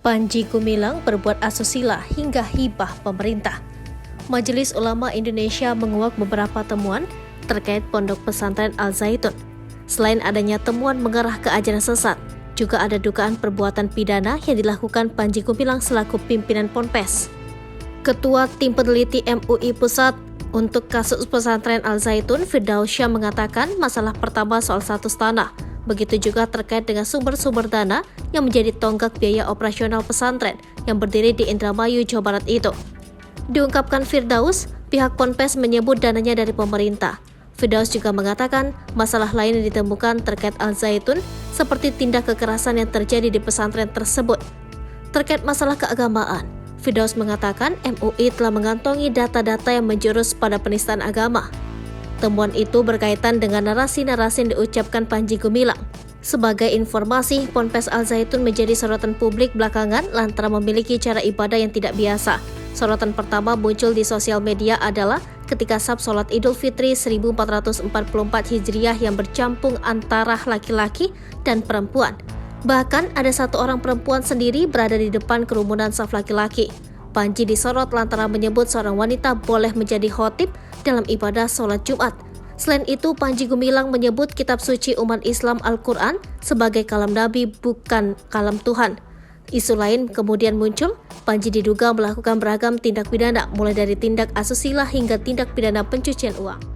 Panji Gumilang berbuat asusila hingga hibah pemerintah. Majelis Ulama Indonesia menguak beberapa temuan terkait Pondok Pesantren Al-Zaitun. Selain adanya temuan mengarah ke ajaran sesat, juga ada dugaan perbuatan pidana yang dilakukan Panji Gumilang selaku pimpinan Ponpes. Ketua Tim Peneliti MUI Pusat untuk kasus pesantren Al-Zaitun, Firdausyah, mengatakan masalah pertama soal status tanah. Begitu juga terkait dengan sumber-sumber dana yang menjadi tonggak biaya operasional pesantren yang berdiri di Indramayu, Jawa Barat itu. Diungkapkan Firdaus, pihak Ponpes menyebut dananya dari pemerintah. Firdaus juga mengatakan masalah lain yang ditemukan terkait Al-Zaitun seperti tindak kekerasan yang terjadi di pesantren tersebut. Terkait masalah keagamaan, Firdaus mengatakan MUI telah mengantongi data-data yang menjurus pada penistaan agama. Temuan itu berkaitan dengan narasi-narasi yang diucapkan Panji Gumilang. Sebagai informasi, Ponpes Al-Zaitun menjadi sorotan publik belakangan lantaran memiliki cara ibadah yang tidak biasa. Sorotan pertama muncul di sosial media adalah ketika sab sholat Idul Fitri 1444 Hijriah yang bercampur antara laki-laki dan perempuan. Bahkan ada satu orang perempuan sendiri berada di depan kerumunan saf laki-laki. Panji disorot lantaran menyebut seorang wanita boleh menjadi khotib dalam ibadah sholat Jumat. Selain itu, Panji Gumilang menyebut kitab suci umat Islam Al-Quran sebagai kalam Nabi, bukan kalam Tuhan. Isu lain kemudian muncul, Panji diduga melakukan beragam tindak pidana, mulai dari tindak asusila hingga tindak pidana pencucian uang.